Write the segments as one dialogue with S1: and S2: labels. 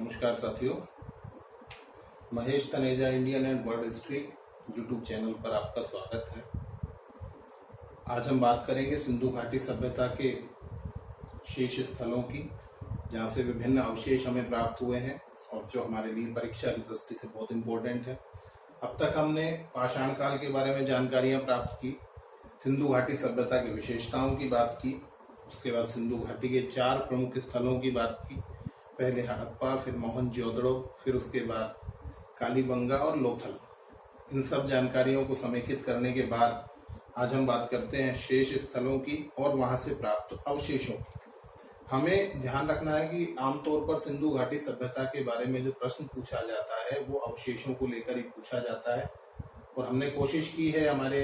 S1: नमस्कार साथियों, Mahesh Taneja Indian and world history YouTube channel पर आपका स्वागत है। आज हम बात करेंगे सिंधु घाटी सभ्यता के शेष स्थलों की, जहाँ से विभिन्न अवशेष हमें प्राप्त हुए हैं और जो हमारे लिए परीक्षा की दृष्टि से बहुत इम्पोर्टेंट है। अब तक हमने पाषाण काल के बारे में जानकारियां प्राप्त की, सिंधु घाटी सभ्यता की विशेषताओं की बात की, उसके बाद सिंधु घाटी के 4 प्रमुख स्थलों की बात की। पहले हड़प्पा, फिर मोहनजोदड़ो, फिर उसके बाद कालीबंगा और लोथल। इन सब जानकारियों को समेकित करने के बाद आज हम बात करते हैं शेष स्थलों की और वहां से प्राप्त अवशेषों की। हमें ध्यान रखना है कि आमतौर पर सिंधु घाटी सभ्यता के बारे में जो प्रश्न पूछा जाता है वो अवशेषों को लेकर ही पूछा जाता है, और हमने कोशिश की है हमारे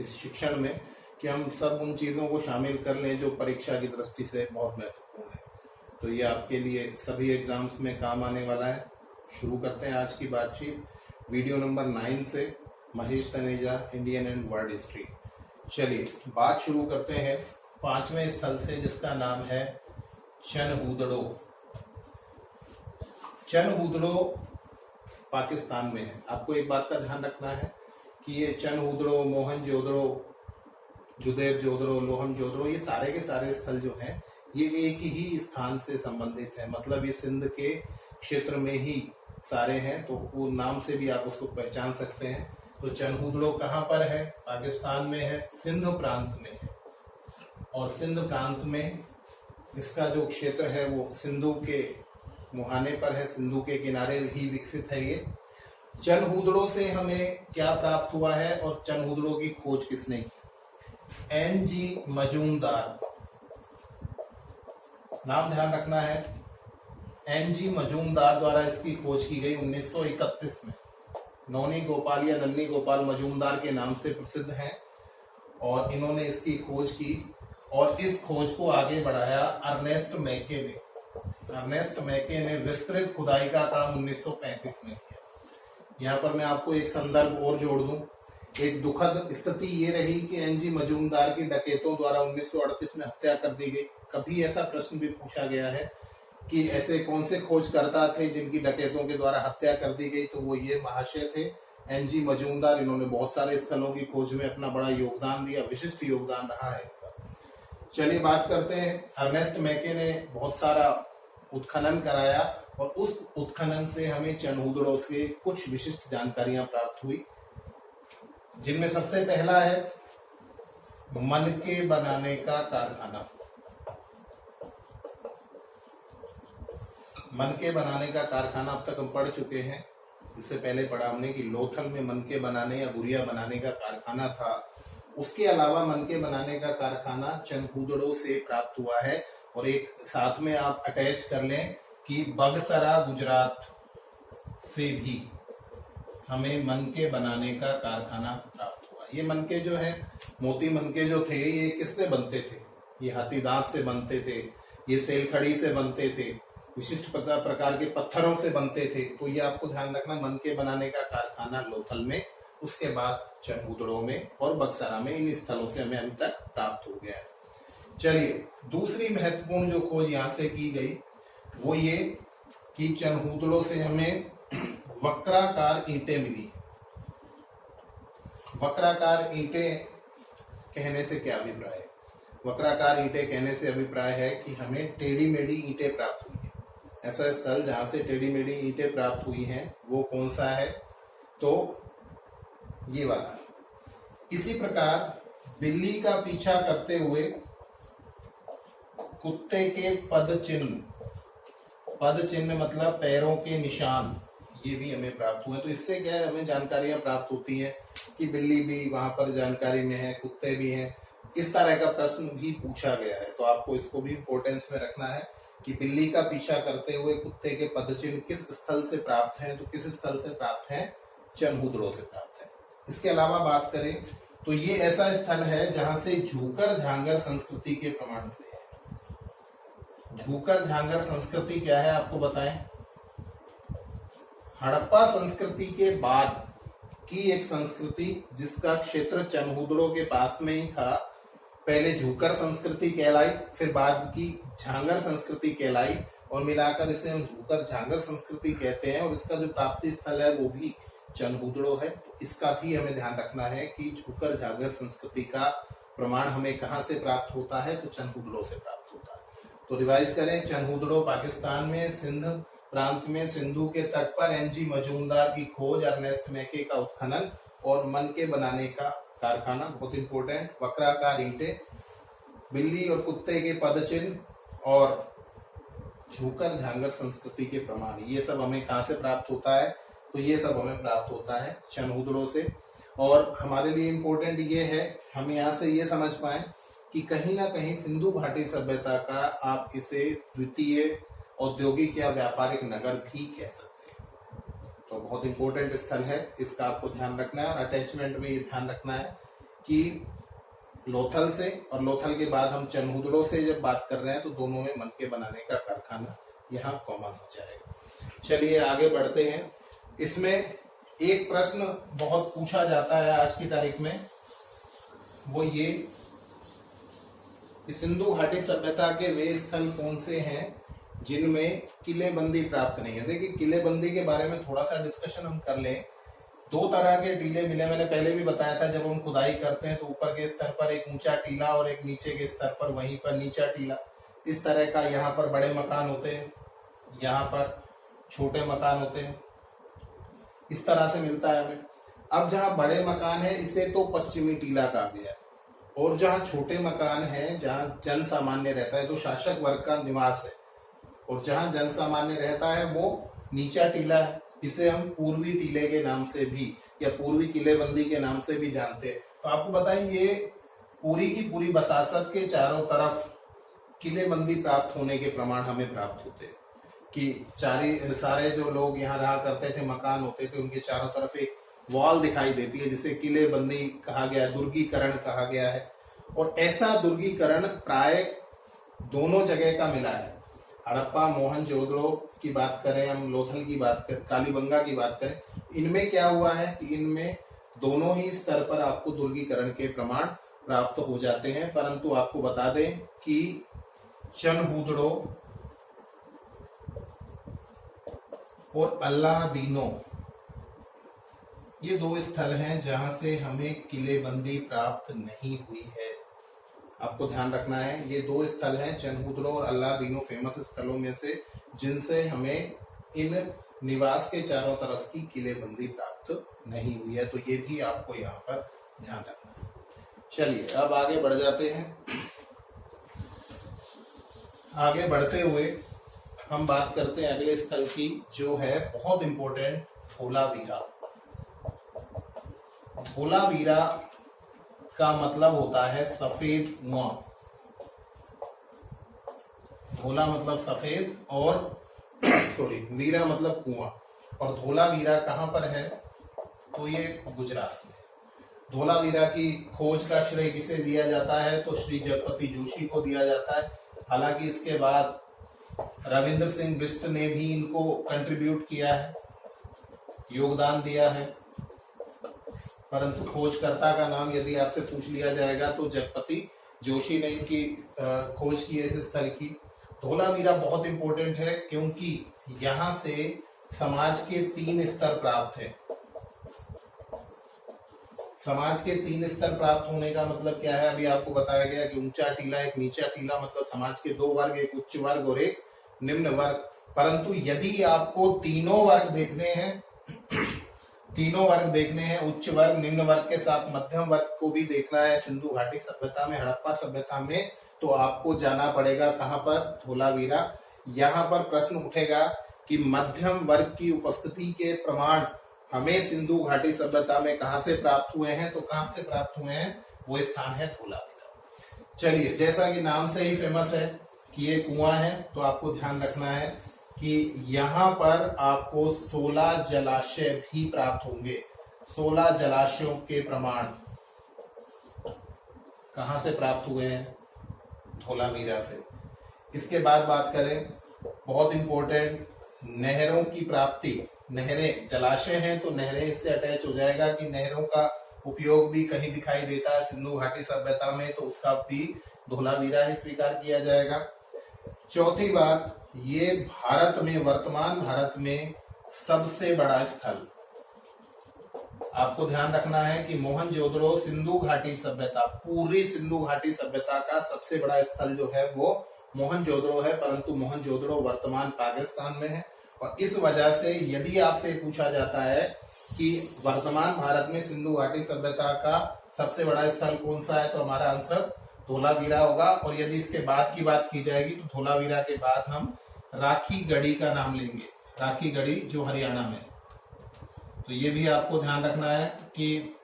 S1: इस शिक्षण में कि हम सब उन चीजों को शामिल कर लें जो परीक्षा की दृष्टि से बहुत महत्वपूर्ण है। तो ये आपके लिए सभी एग्जाम्स में काम आने वाला है। शुरू करते हैं आज की बातचीत वीडियो नंबर 9 से, Mahesh Taneja Indian and world history. चलिए बात शुरू करते हैं 5वें स्थल से, जिसका नाम है चनहूदड़ो। चनहूदड़ो पाकिस्तान में है। आपको एक बात का ध्यान रखना है कि ये चनहूदड़ो, मोहनजोदड़ो, जुदेर जोदड़ो, लोहम जोदड़ो, ये सारे के सारे स्थल जो हैं ये एक ही स्थान से संबंधित है। मतलब ये सिंध के क्षेत्र में ही सारे हैं, तो वो नाम से भी आप उसको पहचान सकते हैं। तो चनहूदड़ो कहाँ पर है? पाकिस्तान में है, सिंध प्रांत में है। और सिंध प्रांत में इसका जो क्षेत्र है वो सिंधु के मुहाने पर है, सिंधु के किनारे ही विकसित है ये। चनहूदड़ो से हमें क्या प्राप्त हुआ है और चनहूदड़ो की खोज किसने की? एन.जी. मजूमदार, नाम ध्यान रखना है। एन.जी. मजूमदार द्वारा इसकी खोज की गई 1931 में। नौनी गोपाल या नन्नी गोपाल मजूमदार के नाम से प्रसिद्ध हैं, और इन्होंने इसकी खोज की और इस खोज को आगे बढ़ाया अर्नेस्ट मैके ने। अर्नेस्ट मैके ने विस्तृत खुदाई का काम 1935 में किया। यहाँ पर मैं आपको एक संदर्भ और जोड़ दूं। एक दुखद स्थिति ये रही कि एन.जी. मजूमदार की डकैतों द्वारा 1938 में हत्या कर दी गई। कभी ऐसा प्रश्न भी पूछा गया है कि ऐसे कौन से खोजकर्ता थे जिनकी डकैतों के द्वारा हत्या कर दी गई, तो वो ये महाशय थे, एन.जी. मजूमदार। इन्होंने बहुत सारे स्थलों की खोज में अपना बड़ा योगदान दिया, विशिष्ट योगदान रहा है इनका। चलिए बात करते हैं। अर्नेस्ट मैके ने बहुत सारा उत्खनन कराया और उस उत्खनन से हमें चनहूदड़ो से कुछ विशिष्ट जानकारियां प्राप्त हुई, जिनमें सबसे पहला है मनके बनाने का कारखाना। मनके बनाने का कारखाना अब तक हम पढ़ चुके हैं। इससे पहले पढ़ा हमने कि लोथल में मनके बनाने या गुड़िया बनाने का कारखाना था। उसके अलावा मनके बनाने का कारखाना चनहूदड़ो से प्राप्त हुआ है। और एक साथ में आप अटैच कर लें कि बगसरा गुजरात से भी हमें मनके बनाने का कारखाना प्राप्त हुआ। ये मनके जो है, मोती मनके जो थे, ये किससे बनते थे? ये हाथी दांत से बनते थे, ये सेलखड़ी से बनते थे, विशिष्ट प्रकार के पत्थरों से बनते थे। तो ये आपको ध्यान रखना, मनके बनाने का कारखाना लोथल में, उसके बाद चनहूदड़ो में और बक्सरा में। इन स्थलों से हमें अभी तक प्राप्त हो गया है। चलिए दूसरी महत्वपूर्ण जो खोज यहाँ से की गई वो ये कि चनहूदड़ो से हमें वक्राकार ईंटें मिली। वक्राकार ईंटें कहने से क्या अभिप्राय है? वक्राकार ईंटें कहने से अभिप्राय है कि हमें टेढ़ी मेढ़ी ईंटें प्राप्त हुई है। ऐसा स्थल जहां से टेढ़ी मेढ़ी ईंटें प्राप्त हुई हैं वो कौन सा है? तो ये वाला। इसी प्रकार बिल्ली का पीछा करते हुए कुत्ते के पद चिन्ह मतलब पैरों के निशान, ये भी हमें प्राप्त हुए। तो इससे क्या है, हमें जानकारियां प्राप्त होती हैं कि बिल्ली भी वहां पर जानकारी में है, कुत्ते भी हैं। इस तरह का प्रश्न भी पूछा गया है, तो आपको इसको भी इंपॉर्टेंस में रखना है कि बिल्ली का पीछा करते हुए कुत्ते के पदचिन्ह किस स्थल से प्राप्त हैं? तो किस स्थल से प्राप्त हैं? चनहूदड़ो से प्राप्त है। इसके अलावा बात करें तो ये ऐसा स्थल है जहां से झूकर झांगर संस्कृति के प्रमाण मिले हैं। झूकर झांगर संस्कृति क्या है आपको बताएं? हड़प्पा संस्कृति के बाद की एक संस्कृति जिसका क्षेत्र चनहूदड़ो के पास में ही था। पहले झूकर संस्कृति कहलाई, फिर बाद की झांगर संस्कृति कहलाई, और मिलाकर इसे हम झूकर झांगर संस्कृति कहते हैं। और इसका जो प्राप्ति स्थल है वो भी चनहूदड़ो है। तो इसका भी हमें ध्यान रखना है कि झूकर झांगर संस्कृति का प्रमाण हमें कहाँ से प्राप्त होता है, तो चनहूदड़ो से प्राप्त होता है। तो रिवाइज करें, चनहूदड़ो पाकिस्तान में सिंध प्रांत में सिंधु के तट पर एनजी मजूमदार की खोज, अर्नेस्ट मैके का उत्खनन और मन के बनाने का कारखाना, बहुत इंपॉर्टेंट, वक्राकार ईंटें, बिल्ली और कुत्ते के पदचिन्ह और झूकर झांगर संस्कृति के प्रमाण, ये सब हमें कहाँ से प्राप्त होता है, तो ये सब हमें प्राप्त होता है चनहूदड़ो से। और हमारे लिए इम्पोर्टेंट ये है, हम यहाँ से ये समझ पाए कि कहीं ना कहीं सिंधु घाटी सभ्यता का आप इसे द्वितीय औद्योगिक या व्यापारिक नगर भी कह सकते हैं। तो बहुत इंपॉर्टेंट स्थल है, इसका आपको ध्यान रखना है। और अटैचमेंट में ये ध्यान रखना है कि लोथल से और लोथल के बाद हम चनहूदड़ो से जब बात कर रहे हैं तो दोनों में मन के बनाने का कारखाना यहाँ कॉमन हो जाएगा। चलिए आगे बढ़ते हैं। इसमें एक प्रश्न बहुत पूछा जाता है आज की तारीख में, वो ये कि सिंधु घाटी सभ्यता के वे स्थल कौन से हैं जिनमें किलेबंदी प्राप्त नहीं है। देखिए, किलेबंदी के बारे में थोड़ा सा डिस्कशन हम कर लें। दो तरह के टीले मिले, मैंने पहले भी बताया था, जब हम खुदाई करते हैं तो ऊपर के स्तर पर एक ऊंचा टीला और एक नीचे के स्तर पर वहीं पर नीचा टीला, इस तरह का। यहाँ पर बड़े मकान होते हैं, यहाँ पर छोटे मकान होते हैं, इस तरह से मिलता है हमें। अब जहाँ बड़े मकान है इसे तो पश्चिमी टीला कहा गया है, और जहाँ छोटे मकान है, जहाँ जन सामान्य रहता है, तो शासक वर्ग का निवास है, और जहाँ जन सामान्य रहता है वो नीचा टीला है। इसे हम पूर्वी टीले के नाम से भी या पूर्वी किलेबंदी के नाम से भी जानते हैं। तो आपको बताएं, ये पूरी की पूरी बसासत के चारों तरफ किलेबंदी प्राप्त होने के प्रमाण हमें प्राप्त होते हैं कि सारे जो लोग यहाँ रहा करते थे, मकान होते थे, उनके चारों तरफ एक वॉल दिखाई देती है जिसे किलेबंदी कहा गया है, दुर्गीकरण कहा गया है। और ऐसा दुर्गीकरण प्राय दोनों जगह का मिला है। हड़प्पा, मोहनजोदड़ो की बात करें, हम लोथल की बात करें, कालीबंगा की बात करें, इनमें क्या हुआ है कि इनमें दोनों ही स्तर पर आपको दुर्गीकरण के प्रमाण प्राप्त हो जाते हैं। परंतु आपको बता दें कि चनहूदड़ो और अल्लादीनो ये दो स्थल हैं जहां से हमें किलेबंदी प्राप्त नहीं हुई है। आपको ध्यान रखना है, ये दो स्थल हैं चनहूदड़ो और अल्लादीनो, फेमस स्थलों में से जिनसे हमें इन निवास के चारों तरफ की किलेबंदी प्राप्त नहीं हुई है। तो ये भी आपको यहाँ पर ध्यान रखना है। चलिए अब आगे बढ़ जाते हैं। आगे बढ़ते हुए हम बात करते हैं अगले स्थल की, जो है बहुत इंपॉर्टेंट, धोलावीरा। धोलावीरा का मतलब होता है सफेद कुआं। धोला मतलब सफेद और वीरा मतलब कुआं। और धोलावीरा कहाँ पर है, तो ये गुजरात में। धोलावीरा की खोज का श्रेय किसे दिया जाता है, तो श्री जगपति जोशी को दिया जाता है। हालांकि इसके बाद रविंद्र सिंह बिष्ट ने भी इनको कंट्रीब्यूट किया है, योगदान दिया है, परंतु खोजकर्ता का नाम यदि आपसे पूछ लिया जाएगा तो जगपति जोशी ने इनकी खोज की है इस स्थल की। धोलावीरा बहुत इंपॉर्टेंट है क्योंकि यहाँ से समाज के 3 स्तर प्राप्त है। समाज के 3 स्तर प्राप्त होने का मतलब क्या है, अभी आपको बताया गया कि ऊंचा टीला, एक नीचा टीला, मतलब समाज के 2 वर्ग, एक उच्च वर्ग और एक निम्न वर्ग। परंतु यदि आपको तीनों वर्ग देखने हैं, उच्च वर्ग, निम्न वर्ग के साथ मध्यम वर्ग को भी देखना है सिंधु घाटी सभ्यता में, हड़प्पा सभ्यता में, तो आपको जाना पड़ेगा कहां पर, धोलावीरा। यहाँ पर प्रश्न उठेगा कि मध्यम वर्ग की उपस्थिति के प्रमाण हमें सिंधु घाटी सभ्यता में कहां से प्राप्त हुए हैं, तो कहां से प्राप्त हुए हैं, वो स्थान है धोलावीरा। चलिए, जैसा कि नाम से ही फेमस है कि ये कुआं है, तो आपको ध्यान रखना है कि यहाँ पर आपको 16 जलाशय भी प्राप्त होंगे। 16 जलाशयों के प्रमाण कहां से प्राप्त हुए हैं, धोलावीरा से। इसके बाद बात करें, बहुत इंपॉर्टेंट, नहरों की प्राप्ति। नहरें, जलाशय हैं तो नहरें इससे अटैच हो जाएगा कि नहरों का उपयोग भी कहीं दिखाई देता है सिंधु घाटी सभ्यता में, तो उसका भी धोलावीरा ही स्वीकार किया जाएगा। चौथी बात, ये भारत में, वर्तमान भारत में सबसे बड़ा स्थल, आपको ध्यान रखना है कि मोहनजोदड़ो सिंधु घाटी सभ्यता, पूरी सिंधु घाटी सभ्यता का सबसे बड़ा स्थल जो है वो मोहनजोदड़ो है, परंतु मोहनजोदड़ो वर्तमान पाकिस्तान में है। और इस वजह से यदि आपसे पूछा जाता है कि वर्तमान भारत में सिंधु घाटी सभ्यता का सबसे बड़ा स्थल कौन सा है, तो हमारा आंसर धोलावीरा होगा। और यदि इसके बाद की बात की जाएगी तो धोलावीरा के बाद हम राखी गढ़ी का नाम लेंगे, राखी गढ़ी जो हरियाणा में। तो ये भी आपको ध्यान रखना है कि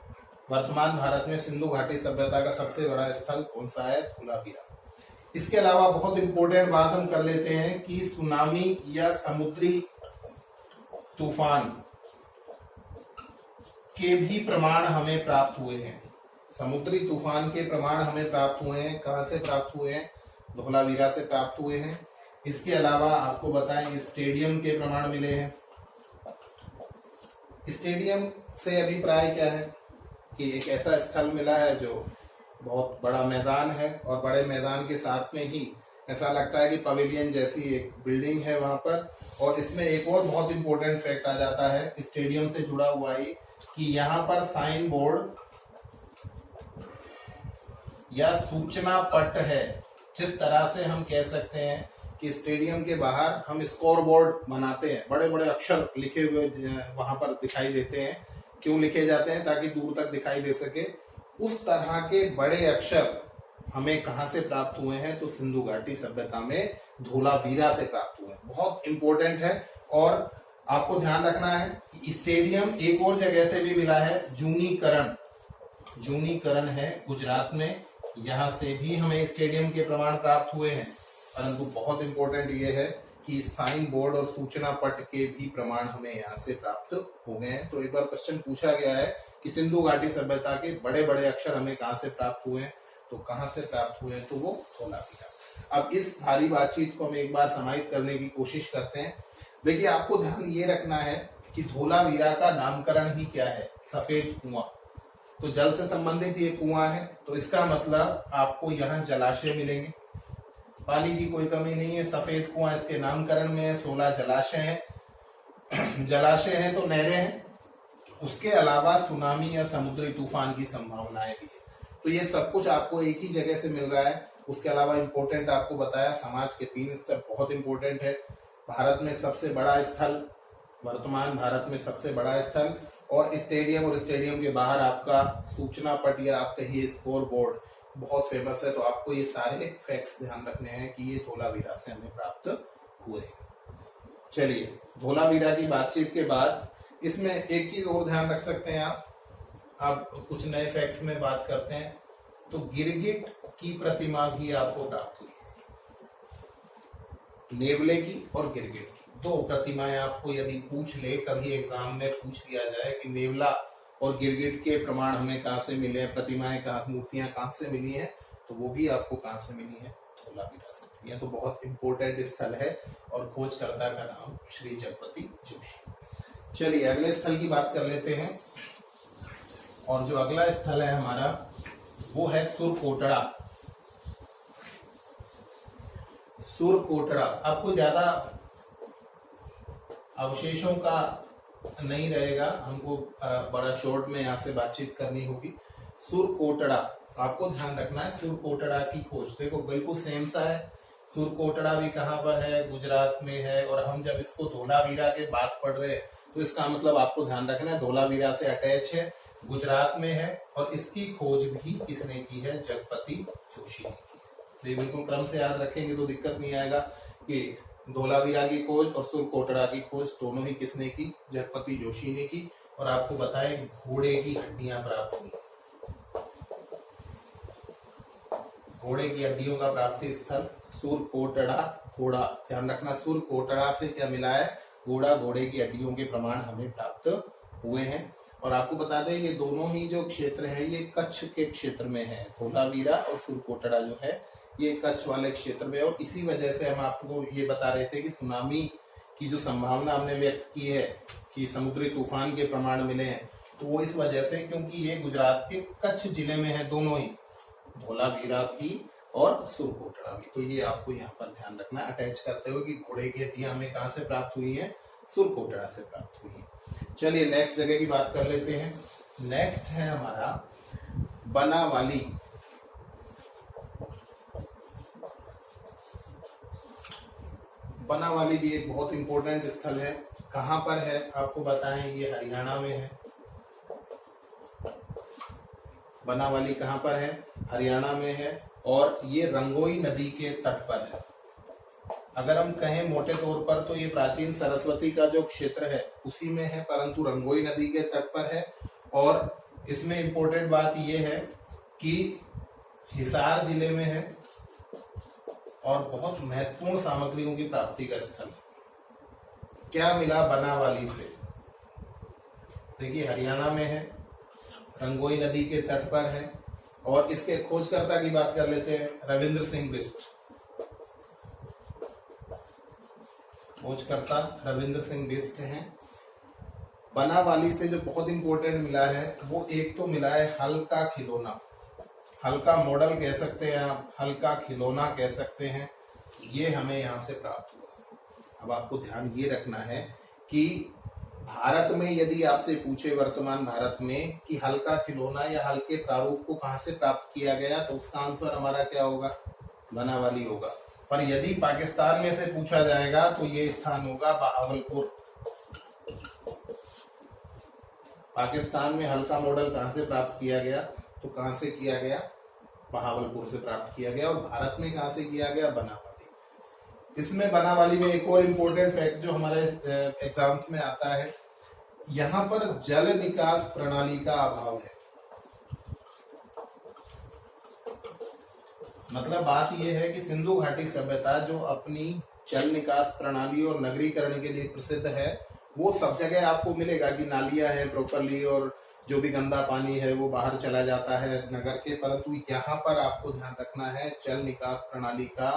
S1: वर्तमान भारत में सिंधु घाटी सभ्यता का सबसे बड़ा स्थल कौन सा है, धोलावीरा। इसके अलावा बहुत इंपॉर्टेंट बात हम कर लेते हैं कि सुनामी या समुद्री तूफान के भी प्रमाण हमें प्राप्त हुए हैं। समुद्री तूफान के प्रमाण हमें प्राप्त हुए हैं, कहां से प्राप्त हुए हैं, धोलावीरा से प्राप्त हुए हैं। इसके अलावा आपको बताएं स्टेडियम के प्रमाण मिले हैं। स्टेडियम से अभिप्राय क्या है कि एक ऐसा स्थल मिला है जो बहुत बड़ा मैदान है और बड़े मैदान के साथ में ही ऐसा लगता है कि पवेलियन जैसी एक बिल्डिंग है वहां पर। और इसमें एक और बहुत इंपॉर्टेंट फैक्ट आ जाता है स्टेडियम से जुड़ा हुआ ही कि यहाँ पर साइन बोर्ड या सूचना पट है। जिस तरह से हम कह सकते हैं कि स्टेडियम के बाहर हम स्कोर बोर्ड बनाते हैं, बड़े बड़े अक्षर लिखे हुए वहां पर दिखाई देते हैं। क्यों लिखे जाते हैं? ताकि दूर तक दिखाई दे सके। उस तरह के बड़े अक्षर हमें कहां से प्राप्त हुए हैं, तो सिंधु घाटी सभ्यता में धोलावीरा से प्राप्त हुए हैं। बहुत इंपॉर्टेंट है। और आपको ध्यान रखना है स्टेडियम एक और जगह से भी मिला है, जूनीकरण, जूनीकरण है गुजरात में, यहां से भी हमें स्टेडियम के प्रमाण प्राप्त हुए हैं। परंतु बहुत इंपॉर्टेंट ये है कि साइन बोर्ड और सूचना पट के भी प्रमाण हमें यहाँ से प्राप्त हो गए हैं। तो एक बार क्वेश्चन पूछा गया है कि सिंधु घाटी सभ्यता के बड़े बड़े अक्षर हमें कहाँ से प्राप्त हुए हैं, तो कहाँ से प्राप्त हुए हैं, तो वो धोलावीरा। अब इस सारी बातचीत को हम एक बार समाहित करने की कोशिश करते हैं। देखिए, आपको ध्यान ये रखना है कि धोलावीरा का नामकरण ही क्या है, सफेद कुआं। तो जल से संबंधित ये कुआं है, तो इसका मतलब आपको यहाँ जलाशय मिलेंगे। पानी की कोई कमी नहीं है, सफेद कुआं इसके नामकरण में है। 16 जलाशय हैं, जलाशय हैं तो नहरें हैं। उसके अलावा सुनामी या समुद्री तूफान की संभावनाएं भी है। तो ये सब कुछ आपको एक ही जगह से मिल रहा है। उसके अलावा इंपॉर्टेंट आपको बताया, समाज के 3 स्तर बहुत इंपॉर्टेंट है। भारत में सबसे बड़ा स्थल, वर्तमान भारत में सबसे बड़ा स्थल, और स्टेडियम के बाहर आपका सूचना पट या आप कहिए स्कोर बोर्ड बहुत फेमस है। तो आपको ये सारे फैक्ट्स ध्यान रखने हैं कि ये धोलावीरा से हमें प्राप्त हुए। चलिए, धोलावीरा की बातचीत के बाद इसमें एक चीज और ध्यान रख सकते हैं आप। अब कुछ नए फैक्ट्स में बात करते हैं। तो गिरगिट की प्रतिमा भी आपको प्राप्त हुई, नेवले की और गिरगिट की 2 प्रतिमाएं आपको यदि पूछ ले, कभी एग्जाम में पूछ लिया जाए कि नेवला और गिरगिट के प्रमाण हमें कहाँ से मिले हैं, प्रतिमाएं कहाँ, मूर्तियां कहाँ से मिली हैं, तो वो भी आपको कहाँ से मिली है, धोलावीरा से मिली है। तो बहुत इंपॉर्टेंट स्थल है और खोजकर्ता का नाम श्री जगपति जोशी। चलिए, अगले स्थल की बात कर लेते हैं। और जो अगला स्थल है हमारा वो है सुरकोटड़ा। सुरकोटड़ा आपको ज्यादा अवशेषों का नहीं रहेगा, हमको बड़ा शॉर्ट में यहाँ से बातचीत करनी होगी। सुरकोटड़ा आपको ध्यान रखना है। सुरकोटड़ा की खोज देखो बिल्कुल सेम सा है। सुरकोटड़ा भी कहाँ पर है, गुजरात में है। और हम जब इसको धोलावीरा के बात पढ़ रहे हैं तो इसका मतलब आपको ध्यान रखना है धोलावीरा से अटैच है, गुजरात में है। और इसकी खोज भी किसने की है, जगपति जोशी ने की। तो ये बिल्कुल क्रम से याद रखेंगे तो दिक्कत नहीं आएगा कि धोलावीरा की खोज और सुरकोटड़ा की खोज दोनों ही किसने की, जगपति जोशी ने की। और आपको बताएं घोड़े की हड्डियां प्राप्त हुई, घोड़े की हड्डियों का प्राप्ति स्थल सुरकोटड़ा। घोड़ा ध्यान रखना, सुरकोटड़ा से क्या मिला है, घोड़ा, घोड़े की हड्डियों के प्रमाण हमें प्राप्त हुए हैं। और आपको बता दें ये दोनों ही जो क्षेत्र है ये कच्छ के क्षेत्र में है। धोलावीरा और सुरकोटड़ा जो है ये कच्छ वाले क्षेत्र में। और इसी वजह से हम आपको ये बता रहे थे कि सुनामी की जो संभावना हमने व्यक्त की है कि समुद्री तूफान के प्रमाण मिले हैं, तो वो इस वजह से क्योंकि ये गुजरात के कच्छ जिले में है। दोनों ही, धोलावीरा भी और सुरकोटड़ा भी। तो ये आपको यहाँ पर ध्यान रखना अटैच करते हुए कि घोड़े की हड्डियां हमें कहाँ से प्राप्त हुई है, सुरकोटड़ा से प्राप्त हुई है। चलिए नेक्स्ट जगह की बात कर लेते हैं। नेक्स्ट है हमारा बनावाली। बनावाली भी एक बहुत इंपॉर्टेंट स्थल है। कहाँ पर है आपको बताएं, ये हरियाणा में है। बनावाली कहाँ पर है, हरियाणा में है और ये रंगोई नदी के तट पर है। अगर हम कहें मोटे तौर पर तो ये प्राचीन सरस्वती का जो क्षेत्र है उसी में है, परंतु रंगोई नदी के तट पर है। और इसमें इंपॉर्टेंट बात यह है कि हिसार जिले में है और बहुत महत्वपूर्ण सामग्रियों की प्राप्ति का स्थल है। क्या मिला बनावाली से, देखिए हरियाणा में है, रंगोई नदी के तट पर है और इसके खोजकर्ता की बात कर लेते हैं, रविंद्र सिंह बिष्ट। खोजकर्ता रविंद्र सिंह बिष्ट हैं। बनावाली से जो बहुत इंपॉर्टेंट मिला है वो एक तो मिला है हल का खिलौना, हल का मॉडल कह सकते हैं आप, हल का खिलौना कह सकते हैं, ये हमें यहाँ से प्राप्त हुआ। अब आपको ध्यान ये रखना है कि भारत में यदि आपसे पूछे वर्तमान भारत में कि हल का खिलौना या हल के प्रारूप को कहाँ से प्राप्त किया गया, तो उसका आंसर हमारा क्या होगा, बनावाली होगा। पर यदि पाकिस्तान में से पूछा जाएगा तो ये स्थान होगा बहावलपुर। पाकिस्तान में हल का मॉडल कहाँ से प्राप्त किया गया, तो कहाँ से किया गया, बहावलपुर से प्राप्त किया गया। और भारत में कहाँ से किया गया, बनावाली। इसमें बनावाली में एक और इम्पोर्टेंट फैक्ट जो हमारे एग्जाम्स में आता है, यहाँ पर जल निकास प्रणाली का अभाव है। मतलब बात यह है कि सिंधु घाटी सभ्यता जो अपनी जल निकास प्रणाली और नगरीकरण के लिए प्रसिद्ध है, वो सब जगह आपको मिलेगा कि नालियां हैं प्रॉपरली और जो भी गंदा पानी है वो बाहर चला जाता है नगर के, परंतु यहाँ पर आपको ध्यान रखना है जल निकास प्रणाली का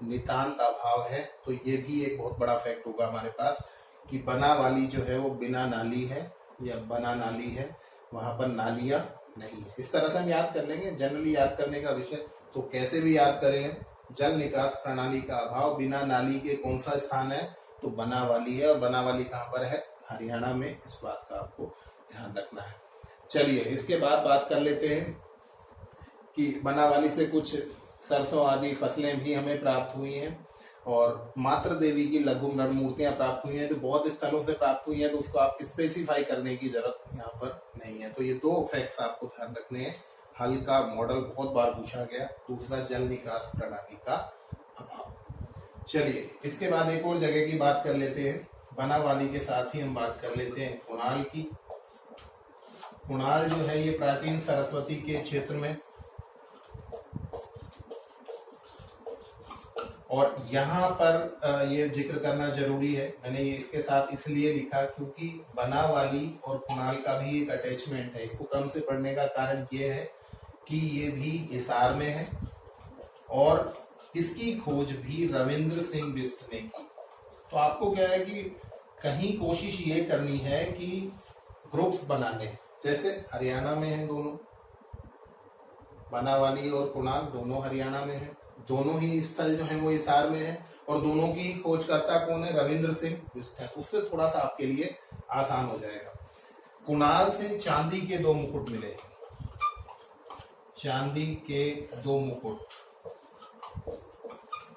S1: नितांत अभाव है। तो ये भी एक बहुत बड़ा फैक्ट होगा हमारे पास कि बनावाली जो है वो बिना नाली है या बना नाली है, वहां पर नालियां नहीं है। इस तरह से हम याद कर लेंगे, जनरली याद करने का विषय, तो कैसे भी याद करें, जल निकास प्रणाली का अभाव, बिना नाली के कौन सा स्थान है, तो बनावाली है। और बनावाली कहाँ पर है, हरियाणा में। इस बात का आपको ध्यान रखना है। चलिए इसके बाद बात कर लेते हैं कि बनावाली से कुछ सरसों आदि फसलें भी हमें प्राप्त हुई हैं और मातृ देवी की लघु मृण मूर्तियां प्राप्त हुई हैं जो बहुत स्थलों से प्राप्त हुई हैं, तो उसको आप स्पेसिफाई करने की जरूरत यहाँ पर नहीं है। तो ये दो फैक्ट्स आपको ध्यान रखने हैं। हल का मॉडल बहुत बार पूछा गया, दूसरा जल निकास प्रणाली का अभाव। चलिए इसके बाद एक और जगह की बात कर लेते हैं। बनावाली के साथ ही हम बात कर लेते हैं कुणाल की। कुणाल जो है ये प्राचीन सरस्वती के क्षेत्र में, और यहाँ पर ये जिक्र करना जरूरी है, मैंने ये इसके साथ इसलिए लिखा क्योंकि बनावाली और कुणाल का भी एक अटैचमेंट है। इसको क्रम से पढ़ने का कारण ये है कि ये भी हिसार में है और इसकी खोज भी रविंद्र सिंह बिष्ट ने की। तो आपको क्या है कि कहीं कोशिश ये करनी है कि ग्रुप्स बनाने हैं, जैसे हरियाणा में है दोनों, बनावाली और कुणाल दोनों हरियाणा में है, दोनों ही स्थल जो है वो हिसार में है और दोनों की खोजकर्ता कौन है, रविंद्र सिंह बिष्ट है। उससे थोड़ा सा आपके लिए आसान हो जाएगा। कुणाल से चांदी के 2 मुकुट मिले, चांदी के 2 मुकुट,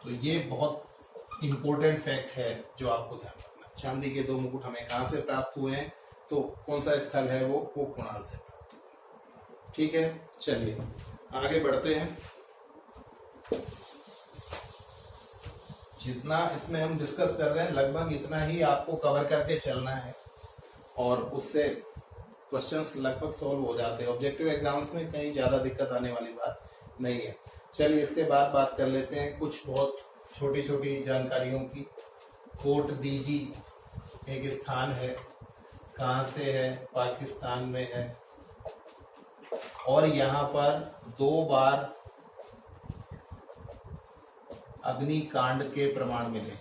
S1: तो ये बहुत इंपॉर्टेंट फैक्ट है जो आपको ध्यान रखना। चांदी के 2 मुकुट हमें कहां से प्राप्त हुए हैं, तो कौन सा स्थल है वो कुणाल से प्राप्त हुए। ठीक है, चलिए आगे बढ़ते हैं। जितना इसमें हम डिस्कस कर रहे हैं लगभग इतना ही आपको कवर करके चलना है और उससे क्वेश्चंस लगभग सॉल्व हो जाते हैं। ऑब्जेक्टिव एग्जाम्स में कहीं ज्यादा दिक्कत आने वाली बात नहीं है। चलिए इसके बाद बात कर लेते हैं कुछ बहुत छोटी छोटी जानकारियों की। कोट दीजी एक स्थान है, कहाँ से है, पाकिस्तान में है और यहाँ पर 2 बार अग्निकांड के प्रमाण मिले।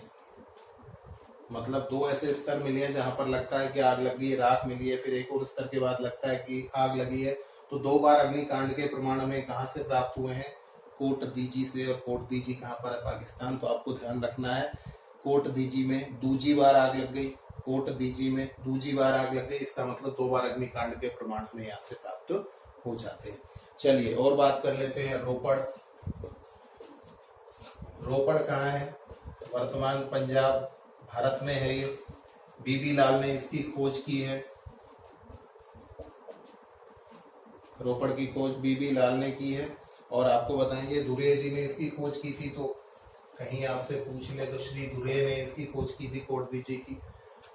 S1: मतलब 2 ऐसे स्तर मिले हैं जहां पर लगता है कि आग लगी है, राख मिली है, फिर एक और स्तर के बाद लगता है कि आग लगी है। तो 2 बार अग्निकांड के प्रमाण हमें कहां से प्राप्त हुए हैं, कोट दीजी से, और कोट दीजी कहाँ पर है? पाकिस्तान। तो आपको ध्यान रखना है कोट दीजी में दूजी बार आग लग गई, कोट दीजी में दूजी बार आग लग गई, इसका मतलब 2 बार अग्निकांड के प्रमाण हमें यहाँ से प्राप्त हो जाते हैं। चलिए और बात कर लेते हैं रोपड़। रोपड़ कहाँ है? वर्तमान पंजाब भारत में है। ये बीबी लाल ने इसकी खोज की है। रोपड़ की खोज बीबी लाल ने की है। और आपको बताएंगे धुरे जी ने इसकी खोज की थी, तो कहीं आपसे पूछ ले तो श्री धुरे ने इसकी खोज की थी कोट दीजी की।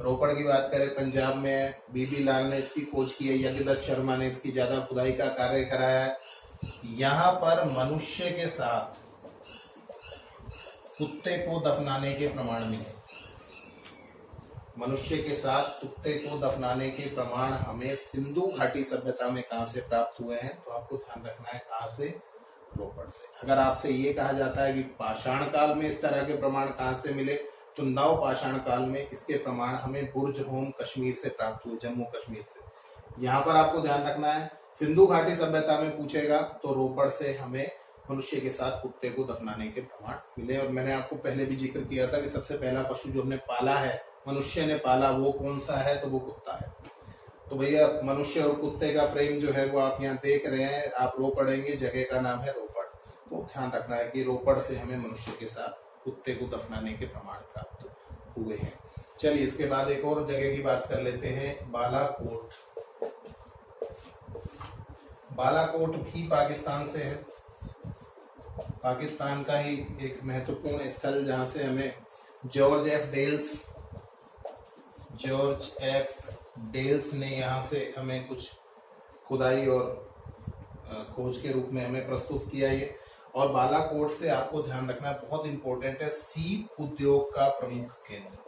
S1: रोपड़ की बात करें पंजाब में है, बीबी लाल ने इसकी खोज की है, यज्ञदत्त शर्मा ने इसकी ज्यादा खुदाई का कार्य कराया है। यहाँ पर मनुष्य के साथ कुत्ते को दफनाने के प्रमाण मिले। मनुष्य के साथ कुत्ते को दफनाने के प्रमाण हमें सिंधु घाटी सभ्यता में कहां से प्राप्त हुए हैं? तो आपको ध्यान रखना है कहां से? रोपड़ से। अगर आपसे ये कहा जाता है कि पाषाण काल में इस तरह के प्रमाण कहां से मिले, तो नव पाषाण काल में इसके प्रमाण हमें बुर्ज होम कश्मीर से प्राप्त हुए, जम्मू कश्मीर से। यहाँ पर आपको ध्यान रखना है सिंधु घाटी सभ्यता में पूछेगा तो रोपड़ से हमें मनुष्य के साथ कुत्ते को दफनाने के प्रमाण मिले। और मैंने आपको पहले भी जिक्र किया था कि सबसे पहला पशु जो हमने पाला है, मनुष्य ने पाला, वो कौन सा है? तो वो कुत्ता है। तो भैया मनुष्य और कुत्ते का प्रेम जो है वो आप यहाँ देख रहे हैं। आप रो पड़ेंगे, जगह का नाम है रोपड़। तो ध्यान रखना है कि रोपड़ से हमें मनुष्य के साथ कुत्ते को दफनाने के प्रमाण प्राप्त हुए हैं। चलिए इसके बाद एक और जगह की बात कर लेते हैं, बालाकोट। बालाकोट भी पाकिस्तान से है। पाकिस्तान का ही एक महत्वपूर्ण स्थल जहां से हमें जॉर्ज एफ डेल्स ने यहाँ से हमें कुछ खुदाई और खोज के रूप में हमें प्रस्तुत किया ये। और बालाकोट से आपको ध्यान रखना बहुत इंपॉर्टेंट है, सीप उद्योग का प्रमुख केंद्र।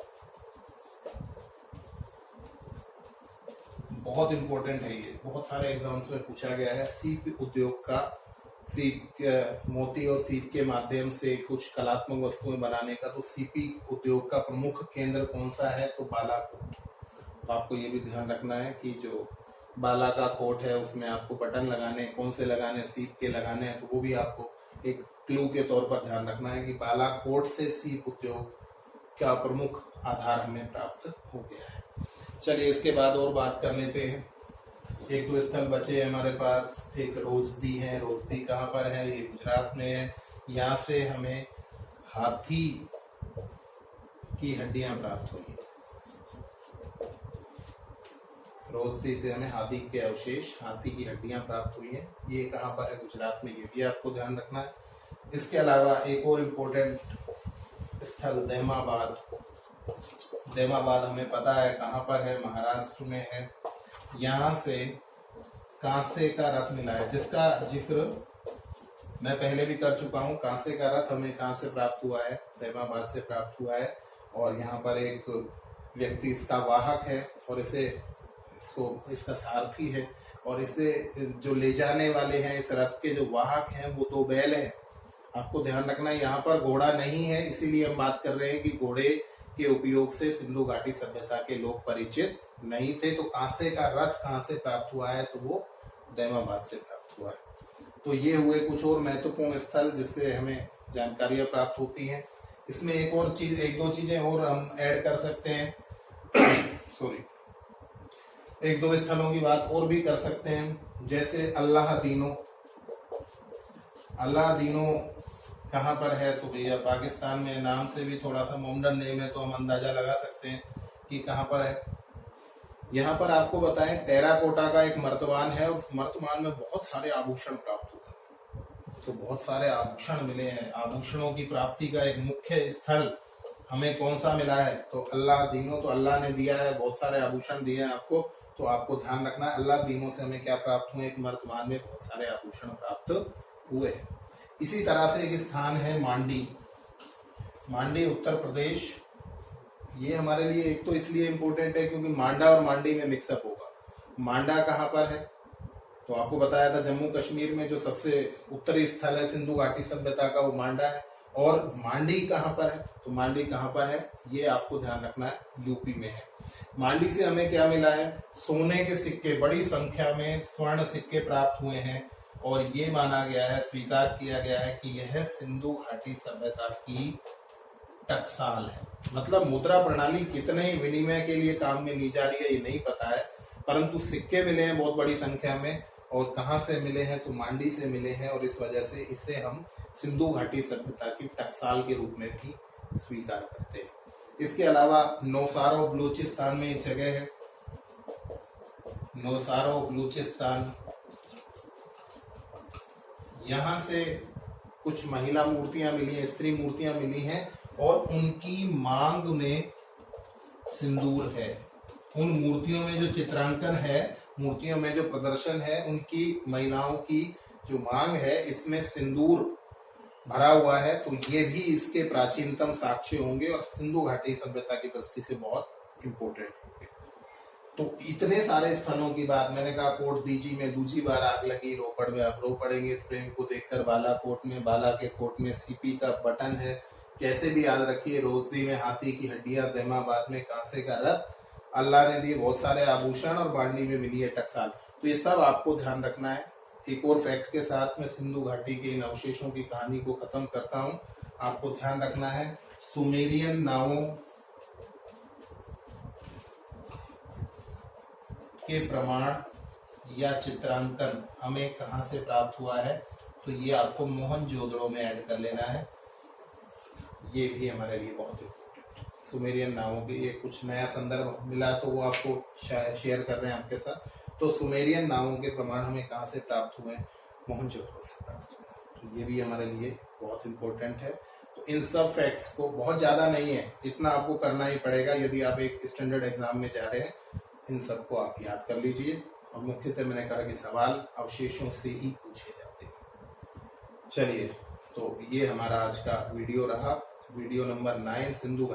S1: बहुत इंपॉर्टेंट है ये, बहुत सारे एग्जाम्स में पूछा गया है। सीप उद्योग का, सीप मोती और सीप के माध्यम से कुछ कलात्मक वस्तुएं बनाने का, तो सीपी उद्योग का प्रमुख केंद्र कौन सा है? तो बालाकोट। तो आपको ये भी ध्यान रखना है कि जो बाला का कोट है उसमें आपको बटन लगाने, कौन से लगाने? सीप के लगाने हैं। तो वो भी आपको एक क्लू के तौर पर ध्यान रखना है कि बालाकोट से सीप उद्योग का प्रमुख आधार हमें प्राप्त हो गया है। चलिए इसके बाद और बात कर लेते हैं। एक दो स्थल बचे हमारे पास। एक रोजदी है। रोजदी कहाँ पर है? ये गुजरात में है। यहाँ से हमें हाथी की हड्डियां प्राप्त हुई। रोजदी से हमें हाथी के अवशेष, हाथी की हड्डियां प्राप्त हुई हैं। ये कहाँ पर है? गुजरात में। ये भी आपको ध्यान रखना है। इसके अलावा एक और इम्पोर्टेंट स्थल दहमाबाद। दहमाबाद हमें पता है कहाँ पर है? महाराष्ट्र में है। यहाँ से कांसे का रथ मिला है, जिसका जिक्र मैं पहले भी कर चुका हूँ। कांसे का रथ हमें कहाँ से प्राप्त हुआ है? दहमाबाद से प्राप्त हुआ है। और यहाँ पर एक व्यक्ति इसका वाहक है और इसका सारथी है, और इसे जो ले जाने वाले हैं, इस रथ के जो वाहक हैं, वो 2 बैल हैं। आपको ध्यान रखना है यहाँ पर घोड़ा नहीं है, इसीलिए हम बात कर रहे हैं कि घोड़े के उपयोग से सिंधु घाटी सभ्यता के लोग परिचित नहीं थे। तो कांसे का रथ कहाँ से प्राप्त हुआ है? तो वो दहमाबाद से प्राप्त हुआ है। तो ये हुए कुछ और महत्वपूर्ण स्थल जिससे हमें जानकारियां प्राप्त होती हैं। इसमें एक दो चीजें और हम ऐड कर सकते हैं। सॉरी, एक दो स्थलों की बात और भी कर सकते हैं, जैसे अल्लाह दीनो। अल्लाह दीनो कहाँ पर है? तो भैया पाकिस्तान में। नाम से भी थोड़ा सा मॉडर्न नेम है, तो हम अंदाजा लगा सकते हैं कि कहाँ पर है। यहाँ पर आपको बताएं टेराकोटा का एक मर्तबान है, उस मर्तबान में बहुत सारे आभूषण प्राप्त हुए। तो बहुत सारे आभूषण मिले हैं। आभूषणों की प्राप्ति का एक मुख्य स्थल हमें कौन सा मिला है? तो अल्लाह दीनो। तो अल्लाह ने दिया है, बहुत सारे आभूषण दिए हैं आपको। तो आपको ध्यान रखना है अल्लाह दीनों से हमें क्या प्राप्त हुए? एक मर्तबान में बहुत सारे आभूषण प्राप्त हुए। इसी तरह से एक स्थान है मांडी। मांडी उत्तर प्रदेश। ये हमारे लिए एक तो इसलिए इम्पोर्टेंट है क्योंकि मांडा और मांडी में मिक्सअप होगा। मांडा कहाँ पर है? तो आपको बताया था जम्मू कश्मीर में जो सबसे उत्तरी स्थल है सिंधु घाटी सभ्यता का, वो मांडा है। और मांडी कहाँ पर है? तो मांडी कहाँ पर है? ये आपको ध्यान रखना है, यूपी में है। मांडी से हमें क्या मिला है? सोने के सिक्के, बड़ी संख्या में स्वर्ण सिक्के प्राप्त हुए हैं। और ये माना गया है, स्वीकार किया गया है कि यह सिंधु घाटी सभ्यता की टकसाल है। मतलब मुद्रा प्रणाली कितने विनिमय के लिए काम में ली जा रही है ये नहीं पता है, परंतु सिक्के मिले हैं बहुत बड़ी संख्या में। और कहाँ से मिले हैं? तो मांडी से मिले हैं, और इस वजह से इसे हम सिंधु घाटी सभ्यता की टकसाल के रूप में भी स्वीकार करते हैं। इसके अलावा नौसारो बलूचिस्तान में एक जगह है, नौसारो बलूचिस्तान, यहाँ से कुछ महिला मूर्तियां मिली हैं, स्त्री मूर्तियां मिली हैं, और उनकी मांग में सिंदूर है। उन मूर्तियों में जो चित्रांकन है, मूर्तियों में जो प्रदर्शन है, उनकी महिलाओं की जो मांग है, इसमें सिंदूर भरा हुआ है। तो ये भी इसके प्राचीनतम साक्ष्य होंगे और सिंधु घाटी सभ्यता की दृष्टि से बहुत इंपॉर्टेंट होंगे। तो इतने सारे स्थलों की बात, मैंने कहा कोट दीजी में दूसरी बार आग लगी, रोपड़ में आप रो पड़ेंगे इस प्रेम को देखकर। बालाकोट में, बाला के कोट में सीपी का बटन है, कैसे भी याद रखिए। रोजदी में हाथी की हड्डियां, तैमाबाद में कांसे का रथ, अल्लाह ने दिए बहुत सारे आभूषण, और बांडी में मिली है टकसाल। तो ये सब आपको ध्यान रखना है। एक और फैक्ट के साथ मैं सिंधु घाटी के इन अवशेषों की कहानी को खत्म करता हूं। आपको ध्यान रखना है, सुमेरियन नावों के प्रमाण या चित्रांकन हमें कहां से प्राप्त हुआ है? तो ये आपको मोहनजोदड़ो में ऐड कर लेना है। ये भी हमारे लिए बहुत इम्पोर्टेंट। सुमेरियन नावों के ये कुछ नया संदर्भ मिला तो वो आपको शेयर कर रहे हैं आपके साथ। तो सुमेरियन नावों के प्रमाण हमें कहाँ से प्राप्त हुए? मोहनजोदड़ो से प्राप्त हुए। तो ये भी हमारे लिए बहुत इम्पोर्टेंट है। तो इन सब फैक्ट्स को, बहुत ज़्यादा नहीं है, इतना आपको करना ही पड़ेगा यदि आप एक स्टैंडर्ड एग्जाम में जा रहे हैं। इन सबको आप याद कर लीजिए। और मुख्यतः मैंने कहा कि सवाल अवशेषों से ही पूछे जाते हैं। चलिए, तो ये हमारा आज का वीडियो रहा, वीडियो नंबर 9 सिंधु घाटी